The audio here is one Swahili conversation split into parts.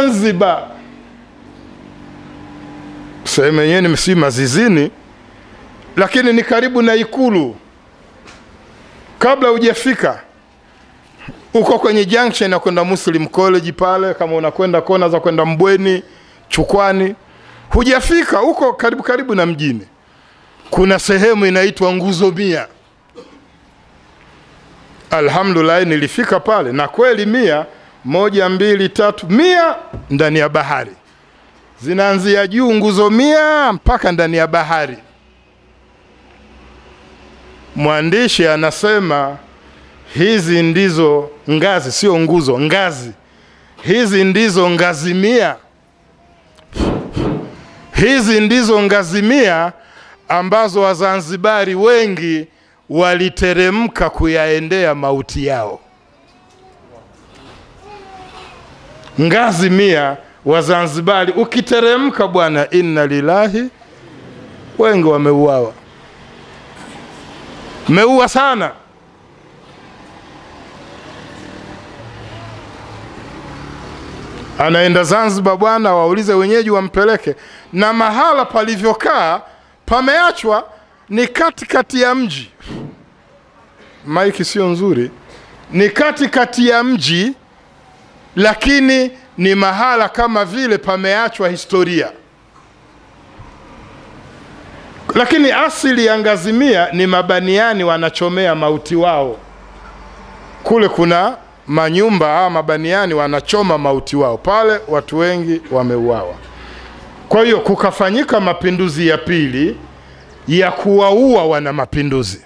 Zanzibar, sehemu yenyewe ni si Mazizini, lakini ni karibu na Ikulu. Kabla hujafika uko kwenye junction ya kwenda Muslim College pale, kama unakwenda kona za kwenda Mbweni, Chukwani, hujafika uko karibu na mjini, kuna sehemu inaitwa Nguzo 100. Alhamdulillah nilifika pale, na kweli 100, 1, 2, 3, 100 ndani ya bahari. Zinaanzia juu nguzo 100 mpaka ndani ya bahari. Mwandishi anasema hizi ndizo ngazi, sio nguzo, ngazi. Hizi ndizo ngazi 100. Hizi ndizo ngazi 100 ambazo Wazanzibari wengi waliteremka kuyaendea mauti yao. Ngazi 100 Wazanzibari ukiteremka bwana, inna lillahi, wengi wameuawa. Meua sana. Anaenda Zanzibar bwana, waulize wenyeji wampeleke, na mahala palivyokaa pameachwa ni katikati ya mji. Maiki sio nzuri. Ni katikati ya mji, lakini ni mahala kama vile pameachwa historia. Lakini asili ya ngazi 100 ni mabaniani wanachomea mauti wao. Kule kuna manyumba mabaniani wanachoma mauti wao. Pale watu wengi wameuawa. Kwa hiyo kukafanyika mapinduzi ya pili ya kuwaua wana mapinduzi.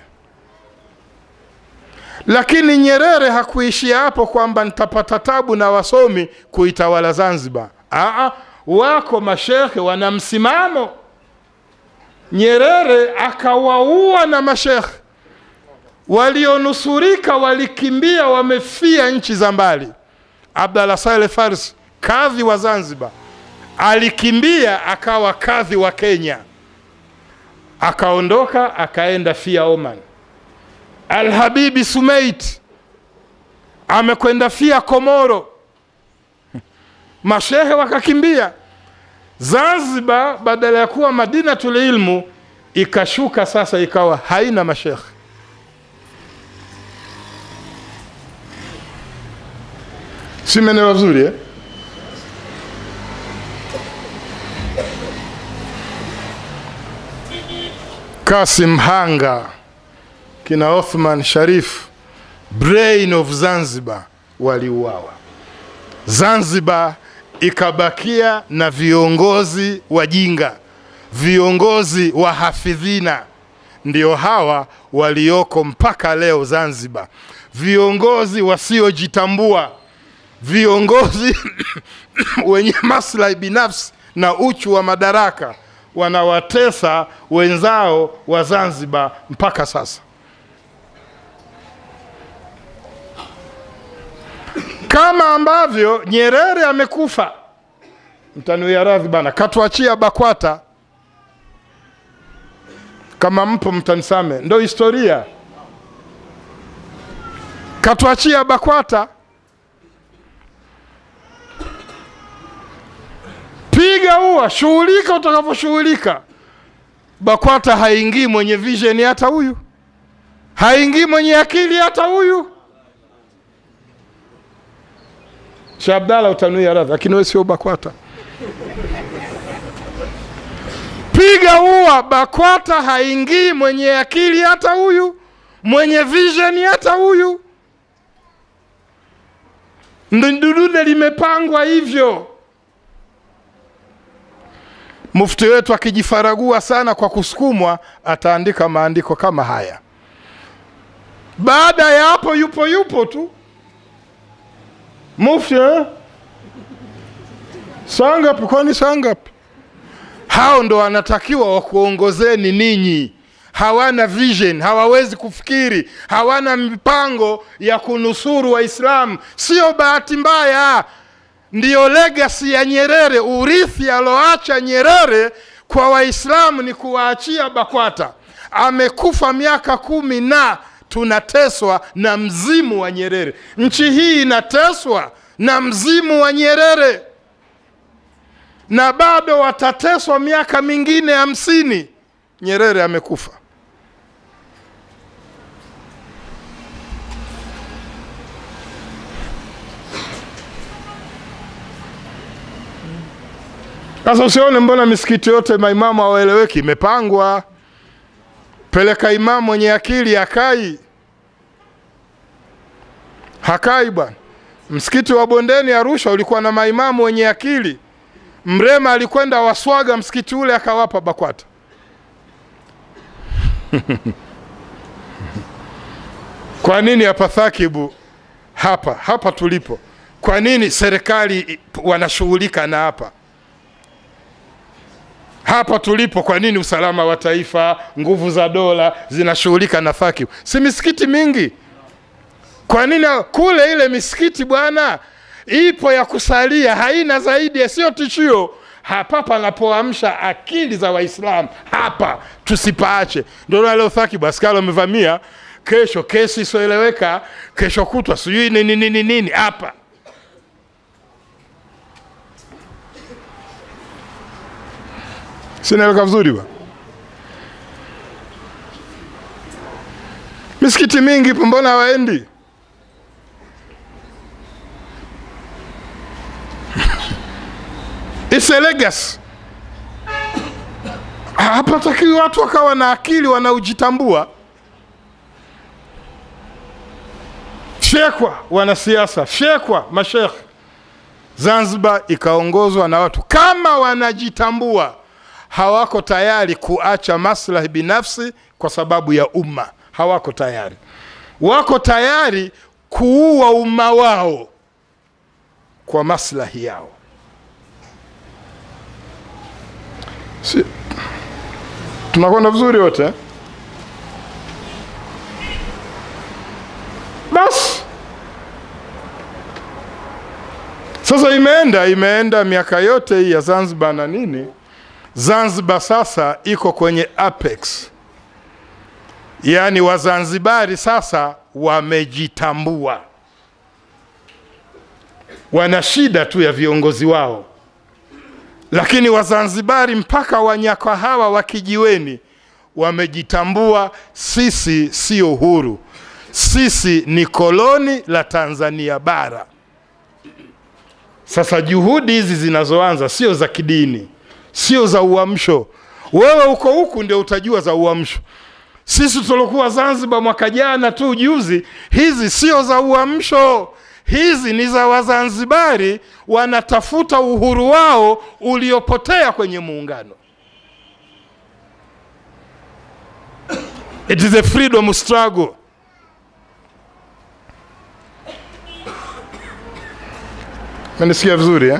Lakini Nyerere hakuishia hapo kwamba nitapata tabu na wasomi kuitawala Zanzibar. Wako mashehe wana msimamo. Nyerere akawaua na mashehe. Walionusurika walikimbia, wamefia nchi za mbali. Abdallah Saleh Farsi, kadhi wa Zanzibar, alikimbia akawa kadhi wa Kenya. Akaondoka akaenda fia Oman. Al-Habibi Sumait amekwenda fia Komoro. Mashehe wakakimbia. Zanzibar badala ya kuwa Madinatul Ilmu ikashuka sasa ikawa haina mashehe. Si maneno mazuri Kasim Hanga, kina Othman Sharif, brain of Zanzibar, waliuawa. Zanzibar ikabakia na viongozi wajinga, viongozi wa hafidhina. Ndio hawa walioko mpaka leo Zanzibar. Viongozi wasiojitambua, viongozi wenye maslahi binafsi na uchu wa madaraka, wanawatesa wenzao wa Zanzibar mpaka sasa. Kama ambavyo Nyerere amekufa, mtanuia radhi bana, katuachia BAKWATA. Kama mpo mtanisame, ndo historia. Katuachia BAKWATA. Piga ua, shughulika utakavyoshughulika. BAKWATA haingii mwenye vision hata huyu, haingii mwenye akili hata huyu. Shabdala utanuia radhi, lakini wewe sio BAKWATA. Piga ua, BAKWATA haingii mwenye akili hata huyu, mwenye vision hata huyu. Ndudude limepangwa hivyo. Mufti wetu akijifaragua sana kwa kusukumwa, ataandika maandiko kama haya. Baada ya hapo yupo tu mufti sangapi, kwani sangapi? Hao ndo wanatakiwa wakuongozeni ninyi. Hawana vision, hawawezi kufikiri, hawana mipango ya kunusuru Waislamu. Sio bahati mbaya, ndiyo legacy ya Nyerere. Urithi aloacha Nyerere kwa Waislamu ni kuwaachia BAKWATA. Amekufa miaka 10 na tunateswa na mzimu wa Nyerere. Nchi hii inateswa na mzimu wa Nyerere. na bado watateswa miaka mingine 50. Nyerere amekufa. Sasa usione mbona misikiti yote maimamu hawaeleweki. Imepangwa. Peleka imamu mwenye akili hakai bwana. Msikiti wa Bondeni Arusha ulikuwa na maimamu wenye akili. Mrema alikwenda Waswaga msikiti ule akawapa BAKWATA. Kwa nini hapa Thakibu, hapa tulipo? Kwa nini serikali wanashughulika na hapa tulipo? Kwa nini usalama wa taifa, nguvu za dola zinashughulika na Thakibu? Si misikiti mingi? Kwa nini kule ile misikiti bwana ipo ya kusalia, haina zaidi, sio tishio? Hapa panapoamsha akili za Waislamu, hapa tusipaache. Ndio leo Thakibu askari wamevamia, kesho kesi isoeleweka, kesho kutwa sijui nini hapa. Sinaeleka vizuri ba? Misikiti mingi mbona hawaendi? It's a legacy. Hapa takiwi watu wakawa na akili, wanaojitambua. Fyekwa wanasiasa, fyekwa mashekhe. Zanzibar ikaongozwa na watu kama wanajitambua, hawako tayari kuacha maslahi binafsi kwa sababu ya umma. Hawako tayari. Wako tayari kuua umma wao kwa maslahi yao. Tunakwenda vizuri wote? Bas. Sasa imeenda miaka yote hii ya Zanzibar na nini? Zanzibar sasa iko kwenye apex. Yaani Wazanzibari sasa wamejitambua. Wana shida tu ya viongozi wao. Lakini Wazanzibari mpaka Wanyaka hawa wakijiweni wamejitambua, sisi sio huru. Sisi ni koloni la Tanzania bara. Sasa juhudi hizi zinazoanza sio za kidini, sio za uamsho. Wewe uko huku ndio utajua za uamsho. Sisi tulikuwa Zanzibar mwaka jana tu juzi, hizi sio za uamsho. Hizi ni za Wazanzibari wanatafuta uhuru wao uliopotea kwenye muungano. It is a freedom struggle. Mnasikia vizuri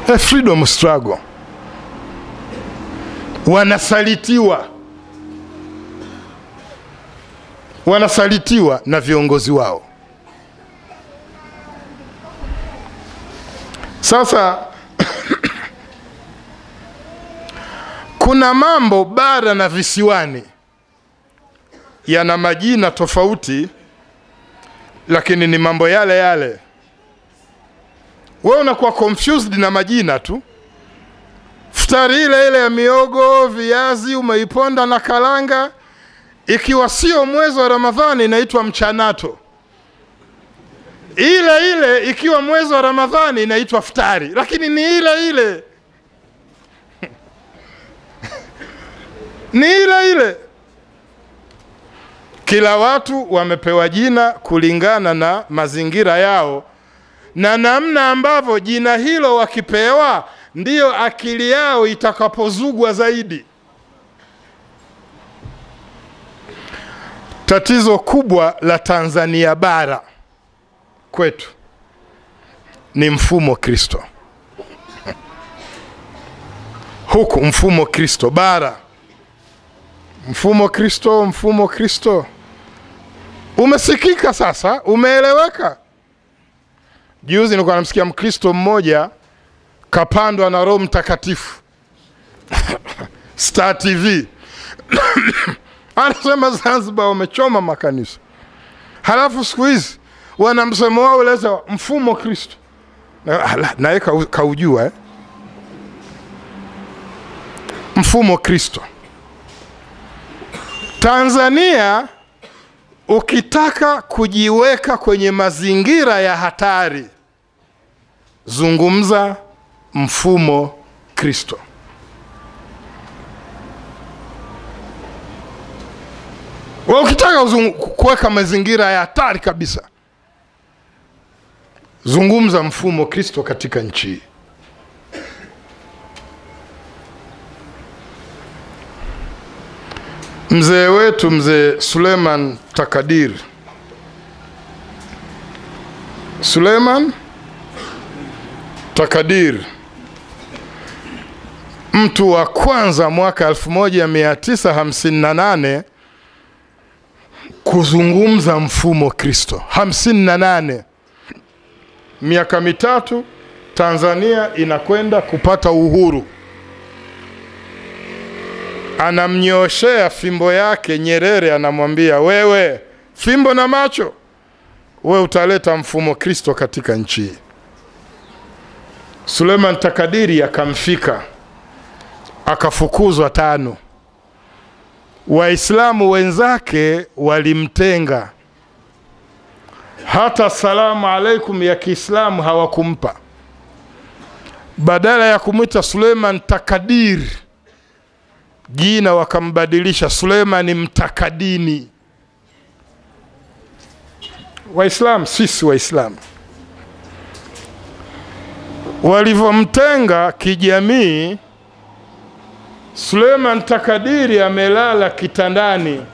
A freedom struggle. Wanasalitiwa na viongozi wao. Sasa kuna mambo bara na visiwani yana majina tofauti, lakini ni mambo yale yale. Wewe unakuwa confused na majina tu. Futari ile ya miogo, viazi umeiponda na kalanga, ikiwa sio mwezi wa Ramadhani inaitwa mchanato. Ile ikiwa mwezi wa Ramadhani inaitwa futari, lakini ni ile. Ni ile. Kila watu wamepewa jina kulingana na mazingira yao, na namna ambavyo jina hilo wakipewa ndiyo akili yao itakapozugwa zaidi. Tatizo kubwa la Tanzania bara kwetu ni mfumo Kristo. Huku mfumo Kristo bara. Mfumo Kristo. Umesikika sasa, umeeleweka. Juzi nilikuwa namsikia Mkristo mmoja kapandwa na Roho Mtakatifu. Star TV. Anasema Zanzibar wamechoma makanisa. Halafu siku hizi wana msemo wao leza mfumo Kristo. Na kaujua mfumo Kristo. Tanzania ukitaka kujiweka kwenye mazingira ya hatari, zungumza mfumo Kristo. Ukitaka kuweka mazingira ya hatari kabisa, zungumza mfumo Kristo katika nchi. Mzee wetu mzee Suleiman Takadir, Suleiman Takadir, mtu wa kwanza mwaka 1958 kuzungumza mfumo Kristo. 58, miaka mitatu Tanzania inakwenda kupata uhuru. Anamnyoshea fimbo yake Nyerere, anamwambia wewe fimbo na macho, wewe utaleta mfumo Kristo katika nchi. Suleiman Takadiri akamfika, akafukuzwa 5. Waislamu wenzake walimtenga, hata salamu alaikum ya Kiislamu hawakumpa. Badala ya kumwita Suleiman Takadir, jina wakambadilisha Suleiman Mtakadini. Waislamu, sisi Waislamu walivomtenga kijamii, Suleiman Takadiri amelala kitandani,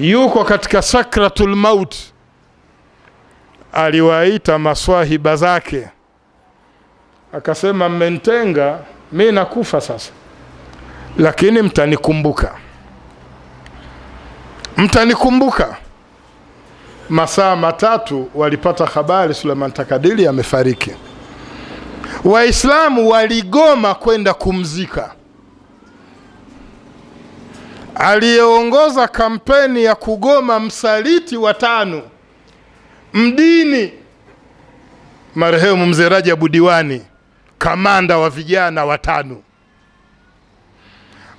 yuko katika sakratul maut. Aliwaita maswahiba zake, akasema mmentenga, mimi nakufa sasa, lakini mtanikumbuka. Mtanikumbuka. Masaa matatu walipata habari Suleiman Takadiri amefariki. Waislamu waligoma kwenda kumzika. Aliyeongoza kampeni ya kugoma msaliti wa 5 mdini, marehemu mzee Rajabu Diwani, kamanda wa vijana wa 5.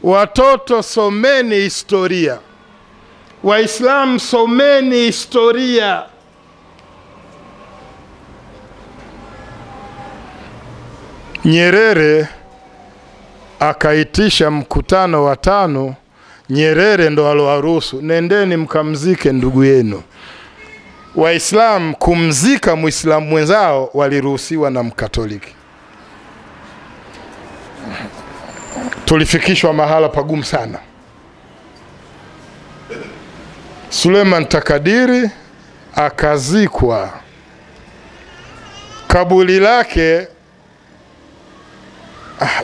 Watoto someni historia, Waislamu someni historia. Nyerere akaitisha mkutano wa 5. Nyerere ndo alowaruhusu, nendeni mkamzike ndugu yenu. Waislamu kumzika Muislamu mwenzao waliruhusiwa na Mkatoliki. Tulifikishwa mahala pagumu sana. Suleiman Takadiri akazikwa. Kaburi lake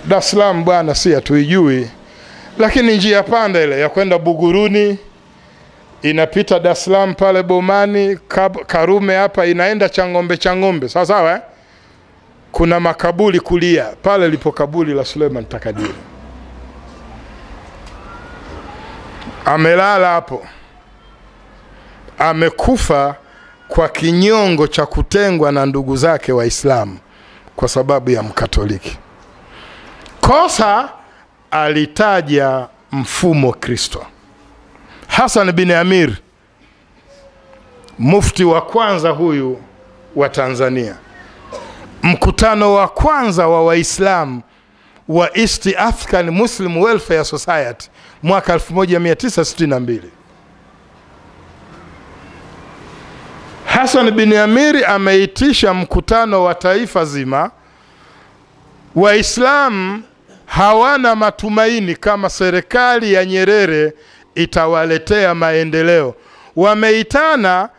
Dar es Salaam bwana, si hatuijui, lakini njia panda ile ya kwenda Buguruni inapita Dar es Salaam pale Bomani, Karume hapa inaenda Changombe. Sawa sawa Kuna makaburi kulia, pale lipo kaburi la Suleiman Takadiri. Amelala hapo. Amekufa kwa kinyongo cha kutengwa na ndugu zake Waislamu kwa sababu ya Mkatoliki. Kosa alitaja mfumo Kristo. Hassan bin Amir, mufti wa kwanza huyu wa Tanzania, mkutano wa kwanza wa Waislamu wa East African Muslim Welfare Society mwaka 1962. Hassan bin Amir ameitisha mkutano wa taifa zima. Waislamu hawana matumaini kama serikali ya Nyerere itawaletea maendeleo. Wameitana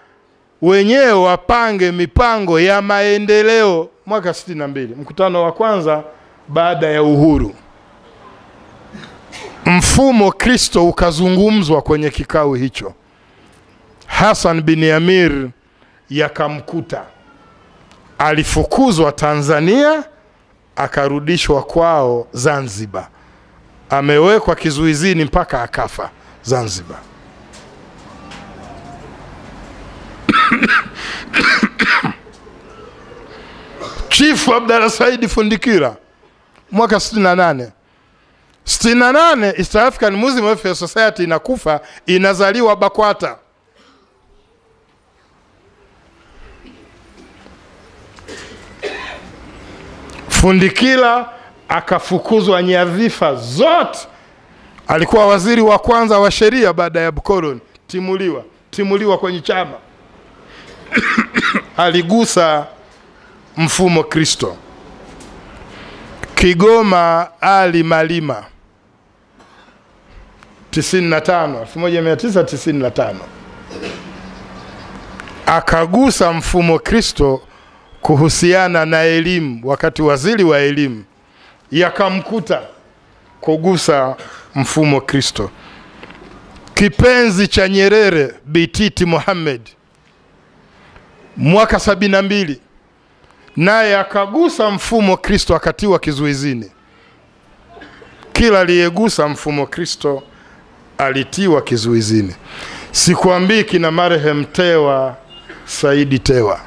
wenyewe wapange mipango ya maendeleo mwaka 62, mkutano wa kwanza baada ya uhuru. Mfumo Kristo ukazungumzwa kwenye kikao hicho. Hassan bin Amir yakamkuta. Alifukuzwa Tanzania, akarudishwa kwao Zanzibar. Amewekwa kizuizini mpaka akafa Zanzibar. Chief Abdalla Said Fundikira mwaka 68. 68 East African Muslim Welfare Society inakufa, inazaliwa BAKWATA. Fundikira akafukuzwa nyadhifa zote. Alikuwa waziri wa kwanza wa sheria baada ya bukoloni. Timuliwa kwenye chama. Aligusa mfumo Kristo. Kigoma Ali Malima 1995 akagusa mfumo Kristo kuhusiana na elimu, wakati waziri wa elimu, yakamkuta kugusa mfumo Kristo. Kipenzi cha Nyerere Bititi Mohamed mwaka 72 naye akagusa mfumo Kristo, akatiwa kizuizini. Kila aliyegusa mfumo Kristo alitiwa kizuizini. Sikuambii kina marehemu Tewa Saidi Tewa.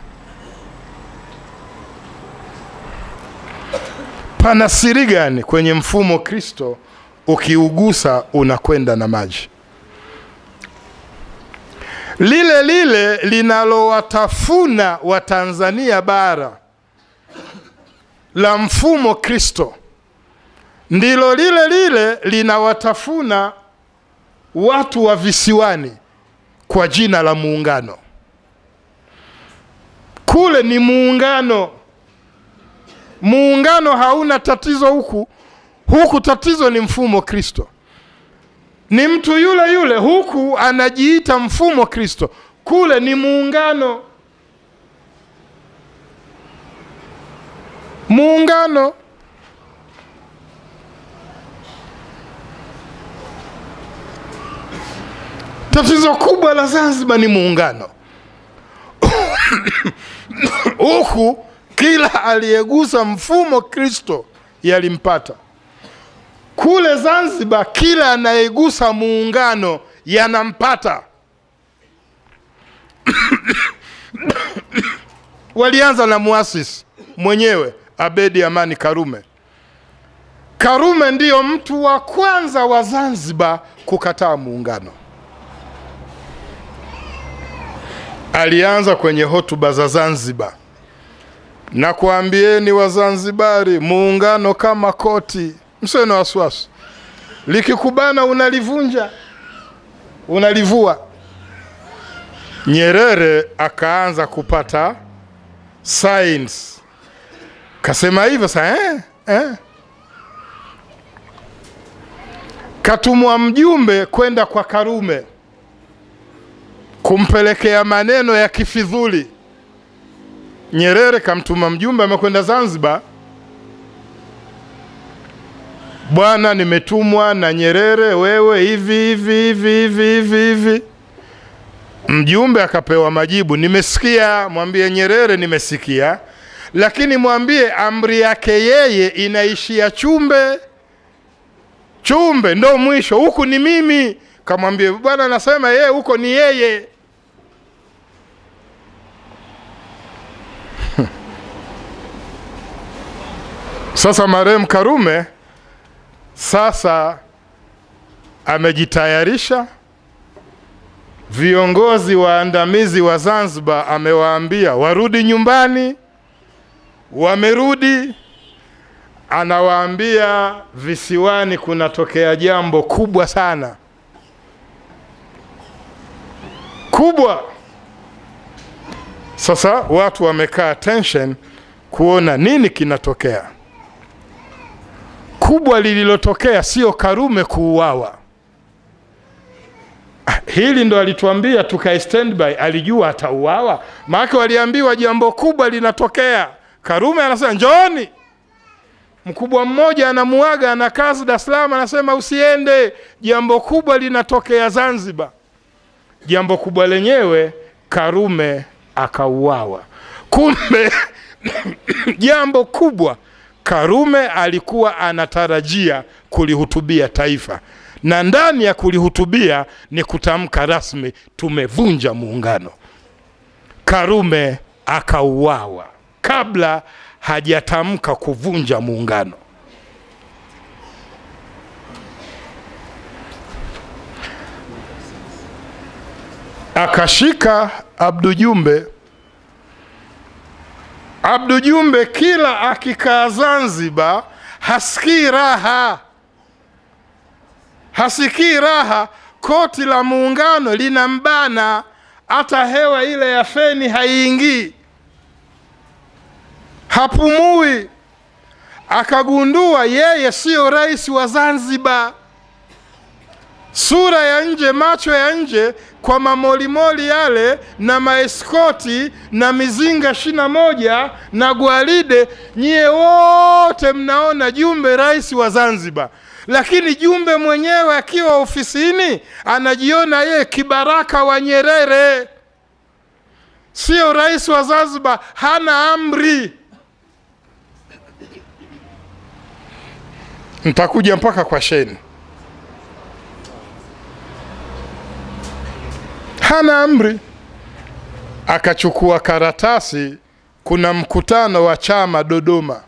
Pana siri gani kwenye mfumo Kristo ukiugusa unakwenda na maji? Lile linalowatafuna wa Tanzania bara la mfumo Kristo ndilo lile linawatafuna watu wa visiwani kwa jina la muungano. Kule ni muungano. Muungano hauna tatizo huku tatizo ni mfumo Kristo. Ni mtu yule huku anajiita mfumo Kristo, kule ni muungano. Muungano. Tatizo kubwa la Zanzibar ni muungano. Huku kila aliyegusa mfumo Kristo yalimpata. Kule Zanzibar kila anayegusa muungano yanampata. Walianza na muasisi mwenyewe Abedi Amani Karume. Karume ndiyo mtu wa kwanza wa Zanzibar kukataa muungano. Alianza kwenye hotuba za Zanzibar, na kuambieni wa Zanzibari, muungano kama koti, msiwe na wasiwasi. Likikubana unalivunja, unalivua. Nyerere akaanza kupata science. Kasema hivyo sasa katumwa mjumbe kwenda kwa Karume kumpelekea maneno ya kifidhuli. Nyerere kamtuma mjumbe, amekwenda Zanzibar. Bwana, nimetumwa na Nyerere, wewe hivi. Mjumbe akapewa majibu, nimesikia. Mwambie Nyerere nimesikia, lakini mwambie amri yake yeye inaishia Chumbe ndo mwisho, huku ni mimi. Kamwambie bwana anasema yeye huko ni yeye. Sasa marehemu Karume sasa amejitayarisha. Viongozi waandamizi wa Zanzibar amewaambia warudi nyumbani. Wamerudi. Anawaambia visiwani kunatokea jambo kubwa sana. Kubwa. Sasa watu wamekaa attention kuona nini kinatokea. Kubwa lililotokea sio Karume kuuawa. Hili ndo alituambia tukae standby, alijua atauawa. Maana waliambiwa jambo kubwa linatokea. Karume anasema njooni. Mkubwa mmoja anamuaga, anakaza Dar es Salaam, anasema usiende, jambo kubwa linatokea Zanzibar. Jambo kubwa lenyewe Karume akauawa. Kumbe jambo kubwa Karume alikuwa anatarajia kulihutubia taifa, na ndani ya kulihutubia ni kutamka rasmi tumevunja muungano. Karume akauawa kabla hajatamka kuvunja muungano. Akashika Abdu Jumbe. Abdu Jumbe kila akikaa Zanzibar hasikii raha. Hasikii raha, koti la muungano linambana, hata hewa ile ya feni haiingii. Hapumui. Akagundua yeye sio rais wa Zanzibar. Sura ya nje, macho ya nje, kwa mamolimoli yale na maeskoti na mizinga 21 na gwaride, nyie wote mnaona Jumbe rais wa Zanzibar. Lakini Jumbe mwenyewe akiwa ofisini anajiona yeye kibaraka wa Nyerere. Sio rais wa Zanzibar, hana amri. Nitakuja mpaka kwa Sheni. Hana amri. Akachukua karatasi, kuna mkutano wa chama Dodoma,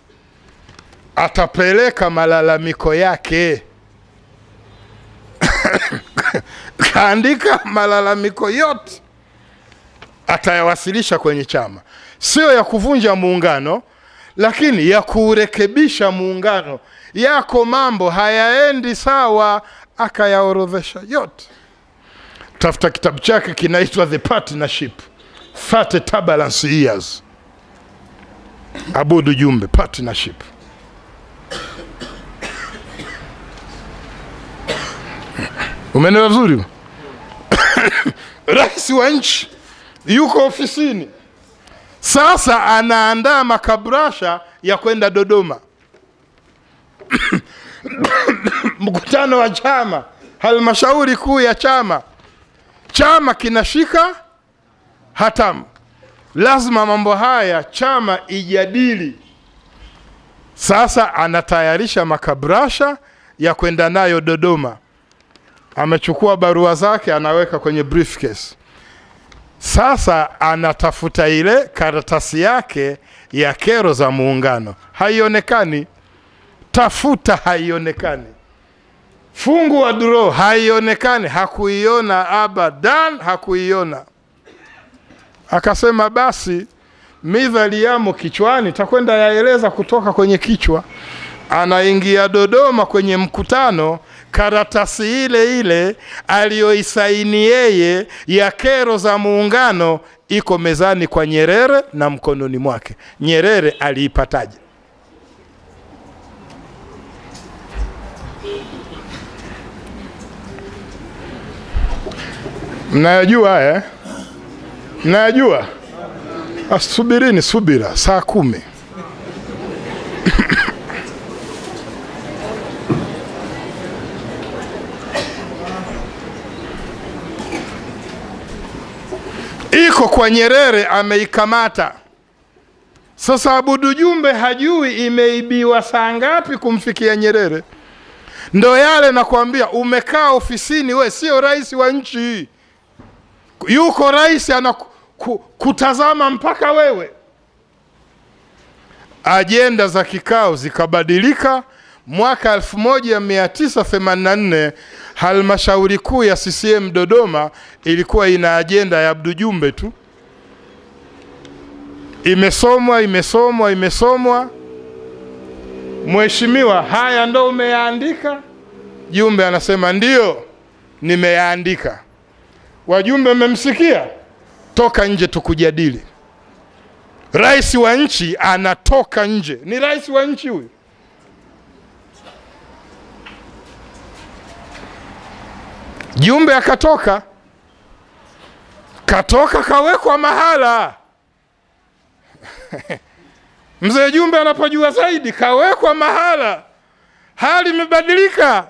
atapeleka malalamiko yake. Kaandika malalamiko yote, atayawasilisha kwenye chama. Sio ya kuvunja muungano, lakini ya kurekebisha muungano. Yako mambo hayaendi sawa, akayaorodhesha yote. Tafuta kitabu chake kinaitwa The Partnership, 30 Turbulence Years. Abudu Jumbe, Partnership. Umeelewa vizuri? Rais wa nchi yuko ofisini. Sasa anaandaa makabrasha ya kwenda Dodoma. Mkutano wa chama, halmashauri kuu ya chama. Chama kinashika hatamu. Lazima mambo haya chama ijadili. Sasa anatayarisha makabrasha ya kwenda nayo Dodoma. Amechukua barua zake, anaweka kwenye briefcase. Sasa anatafuta ile karatasi yake ya kero za muungano. Haionekani. Tafuta, haionekani. Fungu wa draw, haionekani. Hakuiona abadan, hakuiona. Akasema basi midhali yamo kichwani, takwenda yaeleza kutoka kwenye kichwa. Anaingia Dodoma kwenye mkutano, karatasi ile ile aliyoisaini yeye ya kero za muungano iko mezani kwa Nyerere na mkononi mwake. Nyerere aliipataje? Mnayajua Mnayajua? Asubirini, subira, saa 10. Iko kwa Nyerere, ameikamata. Sasa Abudu Jumbe hajui imeibiwa saa ngapi kumfikia Nyerere. Ndo yale nakwambia, umekaa ofisini, we sio rais wa nchi. Yuko rais anakutazama mpaka wewe. Ajenda za kikao zikabadilika. Mwaka 1984 halmashauri kuu ya CCM Dodoma ilikuwa ina ajenda ya Abdu Jumbe tu. Imesomwa. Mheshimiwa, haya ndo umeyaandika? Jumbe anasema ndio, nimeyaandika. Wajumbe mmemsikia? Toka nje tukujadili. Rais wa nchi anatoka nje. Ni rais wa nchi huyu. Jumbe akatoka. Kawekwa mahala. Mzee Jumbe anapojua zaidi, kawekwa mahala. Hali imebadilika.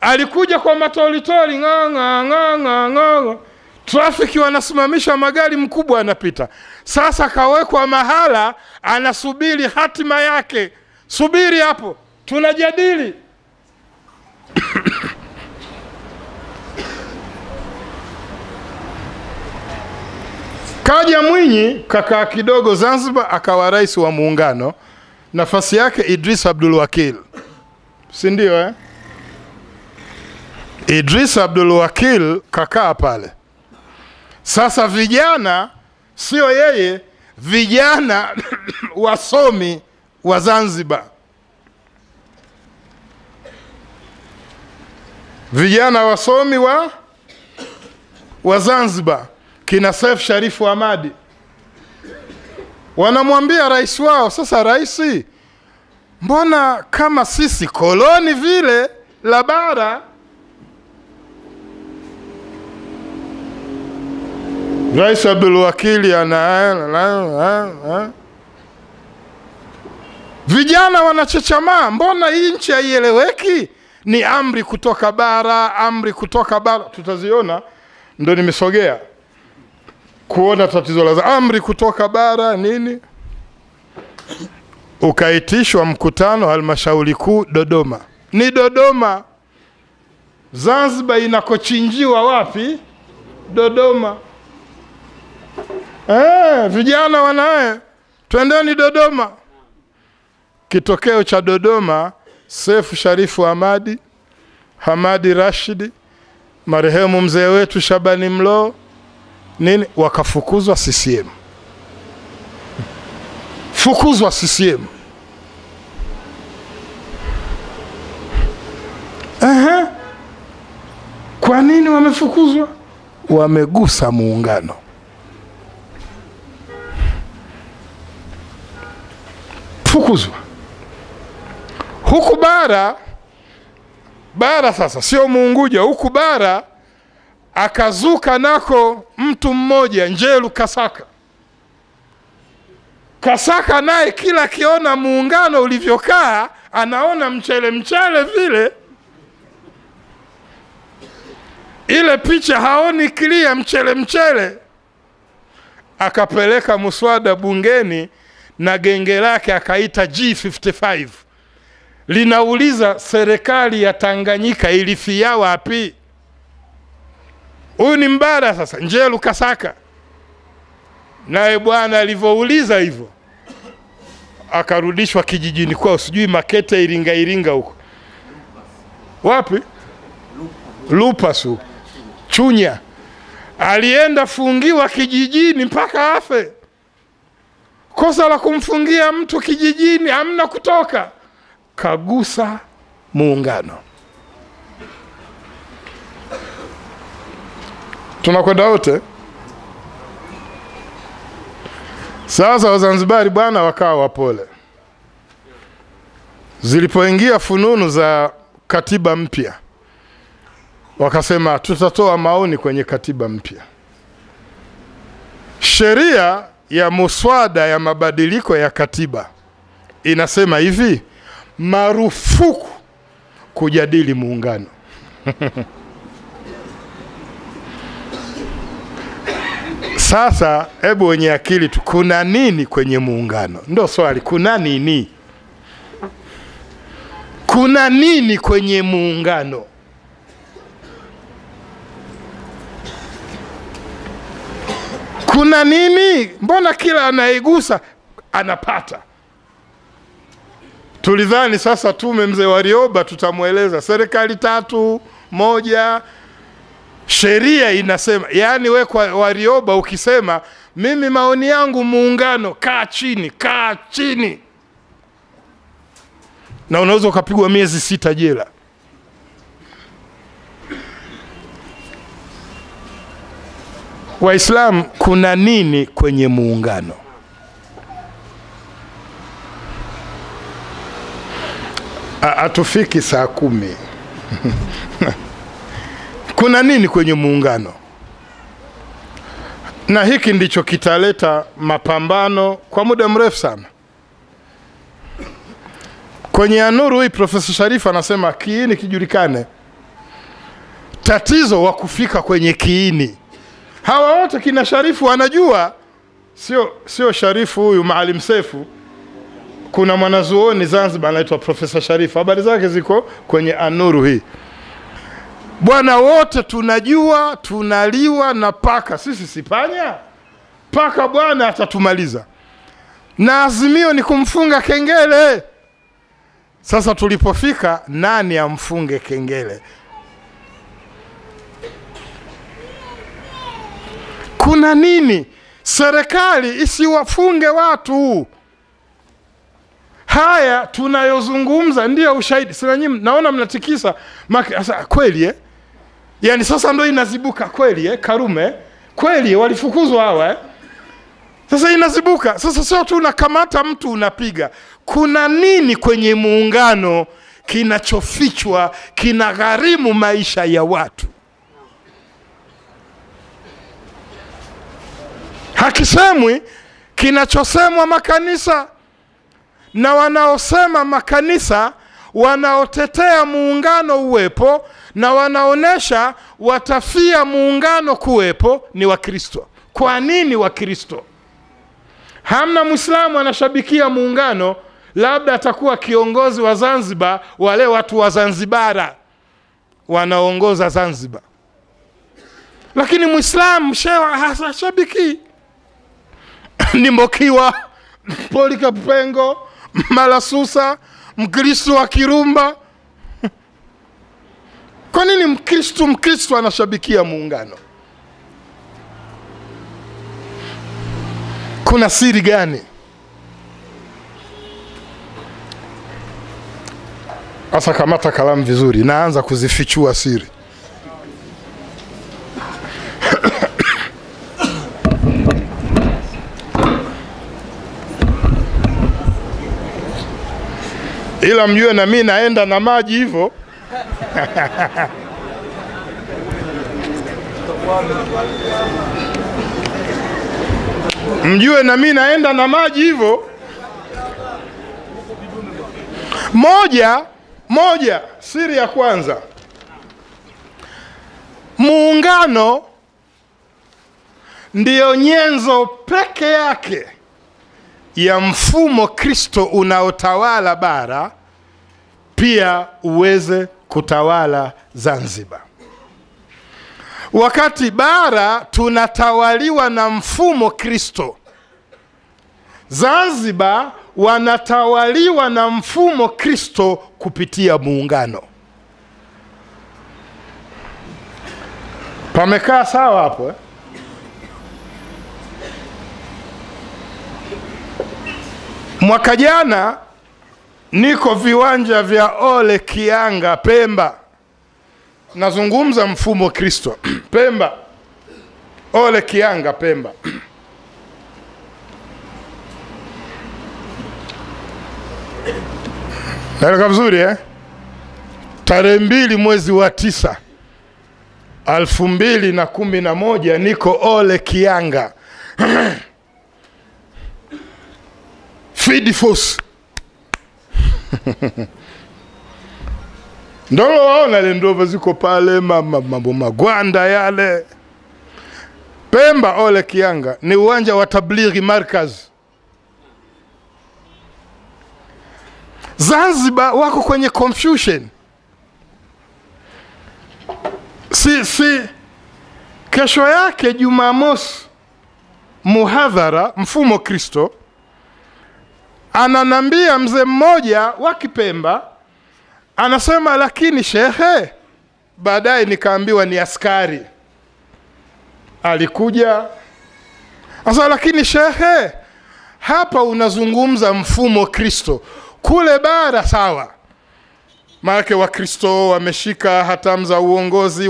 Alikuja kwa matolitori, ng'ang'a. Trafiki wanasimamisha magari, mkubwa anapita. Sasa kawekwa mahala, anasubiri hatima yake. Subiri hapo, tunajadili. Kaja Mwinyi, kakaa kidogo Zanzibar, akawa rais wa muungano. Nafasi yake Idris Abdul Wakil, si ndio eh? Idris Abdul Wakil kakaa pale. Sasa vijana, sio yeye, vijana wasomi wa Zanzibar, vijana wasomi wa Zanzibar, kina Seif Sharifu Hamadi, wanamwambia rais wao, sasa raisi, mbona kama sisi koloni vile la bara? Rais Abdul Wakili vijana wanachechamaa, mbona hii nchi haieleweki? Ni amri kutoka bara, amri kutoka bara. Tutaziona, ndo nimesogea kuona tatizo la amri kutoka bara nini. Ukaitishwa mkutano halmashauri kuu Dodoma. Ni Dodoma. Zanzibar inakochinjiwa wapi? Dodoma. Vijana wanae, twendeni Dodoma. Kitokeo cha Dodoma, Seif Sharifu Hamadi Rashidi, marehemu mzee wetu Shabani Mlo, nini, wakafukuzwa CCM. Fukuzwa CCM. Kwa nini wamefukuzwa? Wamegusa muungano. Fukuzwa. Huku bara sasa sio Muunguja, huku bara akazuka nako mtu mmoja, Njelu Kasaka. Kasaka naye kila kiona muungano ulivyokaa, anaona mchele vile. Ile picha haoni clear, mchele. Akapeleka muswada bungeni na genge lake akaita G55. Linauliza serikali ya Tanganyika ilifia wapi? Huyu ni mbara sasa, Njelu Kasaka. Naye bwana alivyouliza hivyo, akarudishwa kijijini kwao, sijui Makete, Iringa huko. Wapi? Lupasu. Chunya. Alienda fungiwa kijijini mpaka afe. Kosa la kumfungia mtu kijijini, hamna kutoka. Kagusa muungano. Tunakwenda wote. Sasa Wazanzibari bwana wakawa wapole. Zilipoingia fununu za katiba mpya, wakasema tutatoa maoni kwenye katiba mpya. Sheria ya muswada ya mabadiliko ya katiba inasema hivi: marufuku kujadili muungano. Sasa hebu wenye akili tu, kuna nini kwenye muungano? Ndio swali, kuna nini? Kuna nini kwenye muungano? Kuna nini? Mbona kila anaigusa anapata? Tulidhani sasa tume mzee Warioba tutamueleza serikali 3 1. Sheria inasema, yani we kwa Warioba ukisema mimi maoni yangu muungano, kaa chini. Na unaweza ukapigwa miezi 6 jela. Waislamu, kuna nini kwenye muungano? Atufiki saa 10. Kuna nini kwenye muungano? Na hiki ndicho kitaleta mapambano kwa muda mrefu sana. Kwenye Anuru hii Profesa Sharifu anasema kiini kijulikane. Tatizo wa kufika kwenye kiini. Hawa wote kina Sharifu wanajua, sio Sharifu huyu Maalim Sefu. Kuna mwanazuoni Zanzibar anaitwa Profesa Sharifu. Habari zake ziko kwenye Anuru hii. Bwana wote tunajua tunaliwa na paka, sisi sipanya. mpaka Bwana atatumaliza. Na azimio ni kumfunga kengele. Sasa tulipofika, nani amfunge kengele? Kuna nini? Serikali isiwafunge watu. Haya tunayozungumza ndio ushahidi. Sina nyinyi naona mnatikisa. Sasa kweli yani sasa ndio inazibuka kweli Karume kweli walifukuzwa hawa Sasa inazibuka. Sasa sio tu unakamata mtu unapiga. Kuna nini kwenye muungano kinachofichwa kinagharimu maisha ya watu? Hakisemwi. Kinachosemwa makanisa, na wanaosema makanisa, wanaotetea muungano uwepo na wanaonesha watafia muungano kuwepo ni Wakristo. Kwa nini Wakristo? Hamna Muislamu anashabikia muungano, labda atakuwa kiongozi wa Zanzibar, wale watu wa Zanzibara wanaongoza Zanzibar. Lakini Muislamu shewa hashabiki ni Mbokiwa, Polycarp Pengo, Malasusa, Mkristo wa Kirumba. Kwa nini Mkristo anashabikia muungano? Kuna siri gani? Asa kamata kalamu vizuri, naanza kuzifichua siri. Ila mjue na mimi naenda na maji hivyo. Mjue na mimi naenda na maji hivyo. Moja, siri ya kwanza. Muungano ndio nyenzo peke yake ya mfumo Kristo unaotawala bara pia uweze kutawala Zanzibar. Wakati bara tunatawaliwa na mfumo Kristo, Zanzibar wanatawaliwa na mfumo Kristo kupitia muungano. Pamekaa sawa hapo Mwaka jana niko viwanja vya Ole Kianga Pemba. Nazungumza mfumo Kristo. Pemba. Ole Kianga Pemba. Naeleka vizuri Tarehe 2 mwezi wa 9 2011 niko Ole Kianga. Feed force. Ndio waona ile ndova ziko pale mambo magwanda yale. Pemba Ole Kianga ni uwanja wa Tablighi Markaz. Zanzibar wako kwenye confusion. Kesho yake Jumamosi muhadhara mfumo Kristo. Ananambia mzee mmoja wa Kipemba, anasema lakini shehe, baadaye nikaambiwa ni askari alikuja, asa lakini shehe, hapa unazungumza mfumo Kristo, kule bara sawa, maana wa Kristo wameshika hatamu za uongozi,